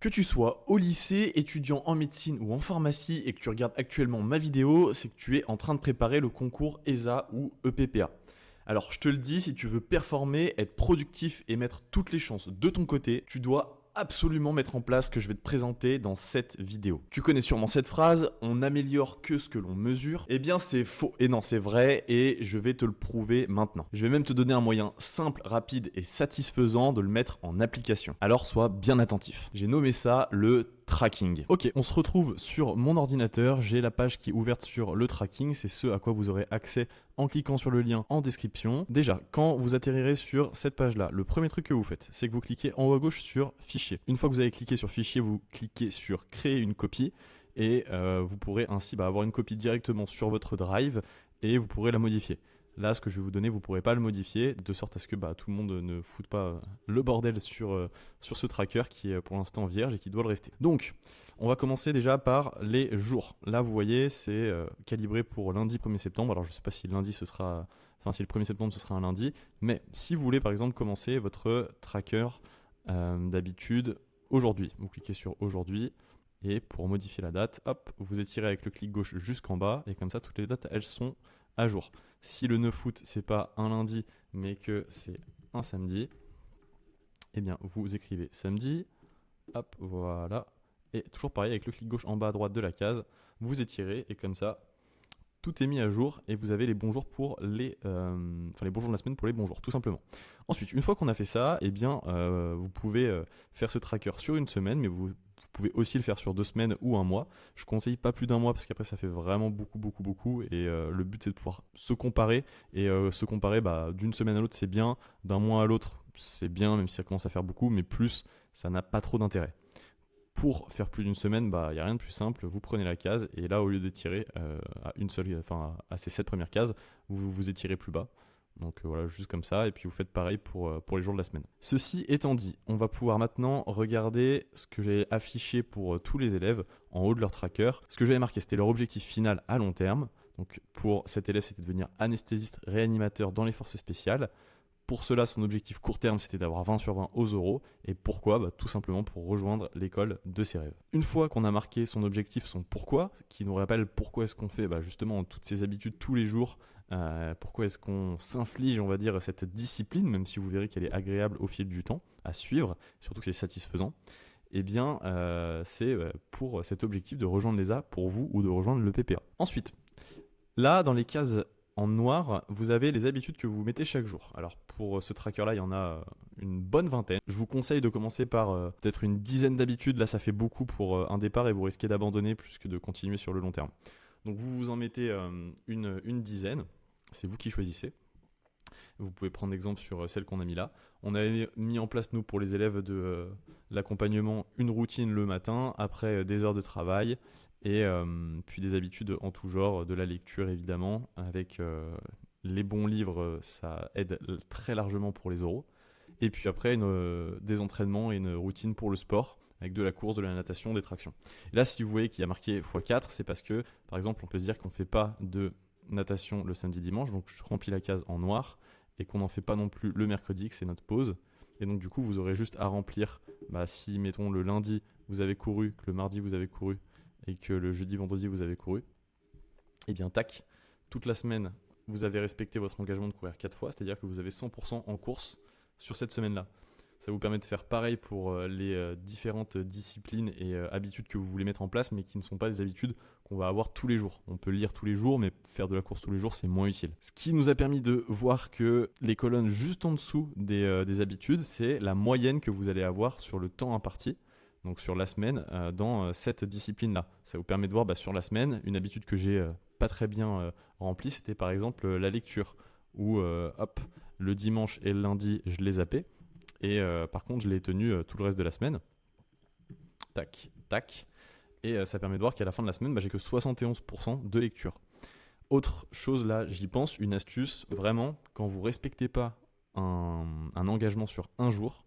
Que tu sois au lycée, étudiant en médecine ou en pharmacie et que tu regardes actuellement ma vidéo, c'est que tu es en train de préparer le concours ESA ou EPPA. Alors je te le dis, si tu veux performer, être productif et mettre toutes les chances de ton côté, tu dois absolument mettre en place ce que je vais te présenter dans cette vidéo. Tu connais sûrement cette phrase, on n'améliore que ce que l'on mesure. Eh bien c'est faux. Et non, c'est vrai et je vais te le prouver maintenant. Je vais même te donner un moyen simple, rapide et satisfaisant de le mettre en application. Alors sois bien attentif. J'ai nommé ça le tracking. Ok, on se retrouve sur mon ordinateur, j'ai la page qui est ouverte sur le tracking, c'est ce à quoi vous aurez accès en cliquant sur le lien en description. Déjà, quand vous atterrirez sur cette page-là, le premier truc que vous faites, c'est que vous cliquez en haut à gauche sur Fichier. Une fois que vous avez cliqué sur Fichier, vous cliquez sur Créer une copie et vous pourrez ainsi avoir une copie directement sur votre Drive et vous pourrez la modifier. Là, ce que je vais vous donner, vous ne pourrez pas le modifier, de sorte à ce que tout le monde ne foute pas le bordel sur ce tracker qui est pour l'instant vierge et qui doit le rester. Donc, on va commencer déjà par les jours. Là, vous voyez, c'est calibré pour lundi 1er septembre. Alors, je ne sais pas si lundi si le 1er septembre ce sera un lundi, mais si vous voulez par exemple commencer votre tracker d'habitude aujourd'hui, vous cliquez sur aujourd'hui. Et pour modifier la date, hop, vous étirez avec le clic gauche jusqu'en bas et comme ça, toutes les dates, elles sont à jour. Si le 9 août, c'est pas un lundi, mais que c'est un samedi, eh bien, vous écrivez samedi, hop, voilà. Et toujours pareil, avec le clic gauche en bas à droite de la case, vous étirez et comme ça, tout est mis à jour et vous avez les bons jours pour les bons jours de la semaine pour les bons jours, tout simplement. Ensuite, une fois qu'on a fait ça, eh bien, vous pouvez faire ce tracker sur une semaine, mais vous pouvez aussi le faire sur 2 semaines ou un mois. Je conseille pas plus d'un mois parce qu'après ça fait vraiment beaucoup et le but c'est de pouvoir se comparer et se comparer d'une semaine à l'autre c'est bien, d'un mois à l'autre c'est bien même si ça commence à faire beaucoup, mais plus ça n'a pas trop d'intérêt. Pour faire plus d'une semaine, il n'y a rien de plus simple, vous prenez la case et là au lieu d'étirer à ces 7 premières cases, vous étirez plus bas. Donc voilà, juste comme ça, et puis vous faites pareil pour les jours de la semaine. Ceci étant dit, on va pouvoir maintenant regarder ce que j'ai affiché pour tous les élèves en haut de leur tracker. Ce que j'avais marqué, c'était leur objectif final à long terme. Donc pour cet élève, c'était de devenir anesthésiste réanimateur dans les forces spéciales. Pour cela, son objectif court terme, c'était d'avoir 20 sur 20 aux oraux. Et pourquoi ? Tout simplement pour rejoindre l'école de ses rêves. Une fois qu'on a marqué son objectif, son pourquoi, qui nous rappelle pourquoi est-ce qu'on fait justement toutes ces habitudes tous les jours, pourquoi est-ce qu'on s'inflige, on va dire, cette discipline, même si vous verrez qu'elle est agréable au fil du temps à suivre, surtout que c'est satisfaisant, eh bien, c'est pour cet objectif de rejoindre l'ESA pour vous ou de rejoindre le PPA. Ensuite, là, dans les cases en noir, vous avez les habitudes que vous mettez chaque jour. Alors pour ce tracker-là, il y en a une bonne vingtaine. Je vous conseille de commencer par peut-être une dizaine d'habitudes. Là, ça fait beaucoup pour un départ et vous risquez d'abandonner plus que de continuer sur le long terme. Donc vous en mettez une dizaine. C'est vous qui choisissez. Vous pouvez prendre exemple sur celle qu'on a mis là. On avait mis en place, nous, pour les élèves de l'accompagnement, une routine le matin, après des heures de travail, et puis des habitudes en tout genre, de la lecture évidemment, avec les bons livres, ça aide très largement pour les oraux. Et puis après, des entraînements et une routine pour le sport, avec de la course, de la natation, des tractions. Et là, si vous voyez qu'il y a marqué x4, c'est parce que, par exemple, on peut se dire qu'on ne fait pas de natation le samedi-dimanche, donc je remplis la case en noir, et qu'on n'en fait pas non plus le mercredi, que c'est notre pause. Et donc du coup, vous aurez juste à remplir, si mettons le lundi, vous avez couru, que le mardi, vous avez couru, et que le jeudi, vendredi, vous avez couru, et bien tac, toute la semaine, vous avez respecté votre engagement de courir 4 fois, c'est-à-dire que vous avez 100% en course sur cette semaine-là. Ça vous permet de faire pareil pour les différentes disciplines et habitudes que vous voulez mettre en place, mais qui ne sont pas des habitudes qu'on va avoir tous les jours. On peut lire tous les jours, mais faire de la course tous les jours, c'est moins utile. Ce qui nous a permis de voir que les colonnes juste en dessous des habitudes, c'est la moyenne que vous allez avoir sur le temps imparti, donc sur la semaine, dans cette discipline-là. Ça vous permet de voir sur la semaine, une habitude que j'ai pas très bien remplie, c'était par exemple la lecture, où le dimanche et le lundi, je les zappais. Et par contre, je l'ai tenu tout le reste de la semaine. Tac, tac. Et ça permet de voir qu'à la fin de la semaine, j'ai que 71% de lecture. Autre chose là, j'y pense, une astuce, vraiment, quand vous ne respectez pas un engagement sur un jour,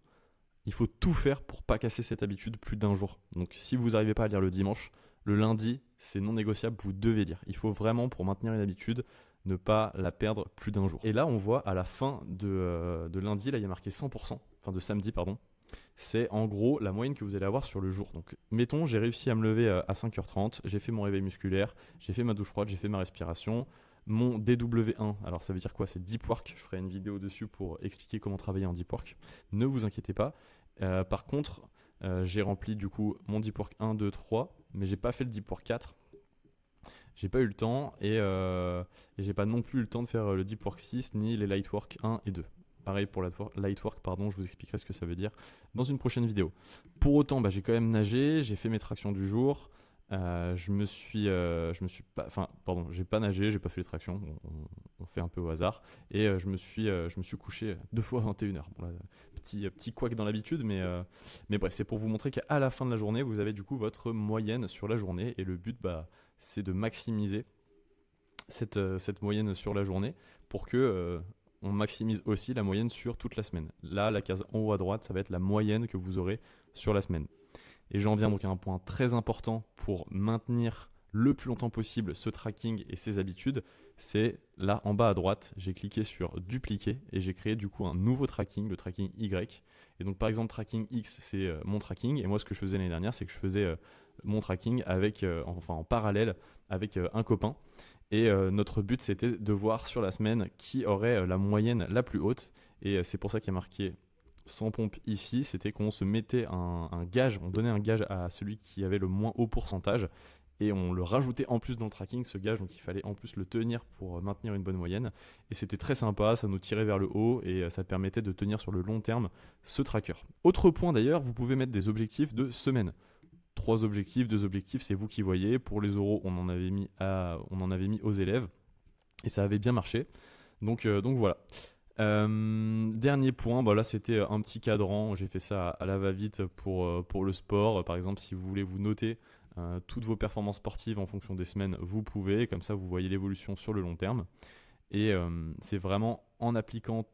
il faut tout faire pour pas casser cette habitude plus d'un jour. Donc si vous n'arrivez pas à lire le dimanche, le lundi, c'est non négociable, vous devez lire. Il faut vraiment, pour maintenir une habitude, ne pas la perdre plus d'un jour. Et là, on voit à la fin de lundi, là, il y a marqué 100%, enfin de samedi, pardon. C'est en gros la moyenne que vous allez avoir sur le jour. Donc mettons, j'ai réussi à me lever à 5h30, j'ai fait mon réveil musculaire, j'ai fait ma douche froide, j'ai fait ma respiration. Mon DW1, alors ça veut dire quoi? C'est Deep Work. Je ferai une vidéo dessus pour expliquer comment travailler en Deep Work. Ne vous inquiétez pas. Par contre, j'ai rempli du coup mon Deep Work 1, 2, 3, mais j'ai pas fait le Deep Work 4. J'ai pas eu le temps et j'ai pas non plus eu le temps de faire le Deep Work 6 ni les Light Work 1 et 2. Pareil pour la Light Work, pardon, je vous expliquerai ce que ça veut dire dans une prochaine vidéo. Pour autant, j'ai quand même nagé, j'ai fait mes tractions du jour. Je me suis pas, enfin, pardon, j'ai pas nagé, j'ai pas fait les tractions, on fait un peu au hasard. Et je me suis couché 2 fois à 21h. Bon, là, petit couac dans l'habitude, mais bref, c'est pour vous montrer qu'à la fin de la journée, vous avez du coup votre moyenne sur la journée. Et le but, c'est de maximiser cette moyenne sur la journée pour que on maximise aussi la moyenne sur toute la semaine. Là, la case en haut à droite, ça va être la moyenne que vous aurez sur la semaine. Et j'en viens donc à un point très important pour maintenir le plus longtemps possible ce tracking et ces habitudes. C'est là en bas à droite, j'ai cliqué sur dupliquer et j'ai créé du coup un nouveau tracking, le tracking Y. Et donc par exemple tracking X, c'est mon tracking. Et moi ce que je faisais l'année dernière, c'est que je faisais mon tracking avec, en parallèle avec un copain. Et notre but, c'était de voir sur la semaine qui aurait la moyenne la plus haute. Et c'est pour ça qu'il y a marqué 100 pompes ici. C'était qu'on se mettait un gage, on donnait un gage à celui qui avait le moins haut pourcentage. Et on le rajoutait en plus dans le tracking, ce gage. Donc il fallait en plus le tenir pour maintenir une bonne moyenne. Et c'était très sympa, ça nous tirait vers le haut et ça permettait de tenir sur le long terme ce tracker. Autre point d'ailleurs, vous pouvez mettre des objectifs de semaine. 3 objectifs, 2 objectifs, c'est vous qui voyez. Pour les oraux, on en avait mis aux élèves et ça avait bien marché. Donc voilà. Dernier point, là c'était un petit cadran. J'ai fait ça à la va-vite pour le sport. Par exemple, si vous voulez vous noter toutes vos performances sportives en fonction des semaines, vous pouvez. Comme ça, vous voyez l'évolution sur le long terme. Et c'est vraiment en appliquant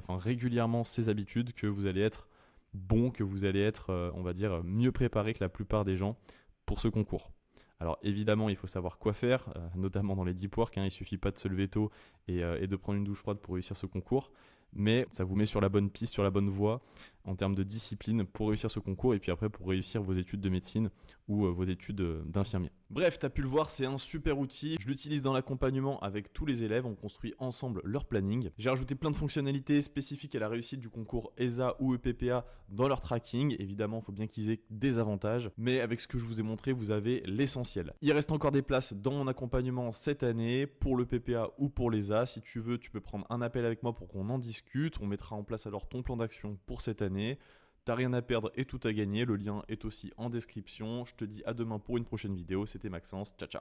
régulièrement ces habitudes que vous allez être bon, que vous allez être, on va dire, mieux préparé que la plupart des gens pour ce concours. Alors évidemment, il faut savoir quoi faire, notamment dans les deep work. Il ne suffit pas de se lever tôt et de prendre une douche froide pour réussir ce concours. Mais ça vous met sur la bonne piste, sur la bonne voie en termes de discipline pour réussir ce concours et puis après pour réussir vos études de médecine ou vos études d'infirmier. Bref, tu as pu le voir, c'est un super outil. Je l'utilise dans l'accompagnement avec tous les élèves. On construit ensemble leur planning. J'ai rajouté plein de fonctionnalités spécifiques à la réussite du concours ESA ou EPPA dans leur tracking. Évidemment, il faut bien qu'ils aient des avantages. Mais avec ce que je vous ai montré, vous avez l'essentiel. Il reste encore des places dans mon accompagnement cette année pour le PPA ou pour l'ESA. Si tu veux, tu peux prendre un appel avec moi pour qu'on en discute. On mettra en place alors ton plan d'action pour cette année. T'as rien à perdre et tout à gagner. Le lien est aussi en description. Je te dis à demain pour une prochaine vidéo. C'était Maxence. Ciao, ciao.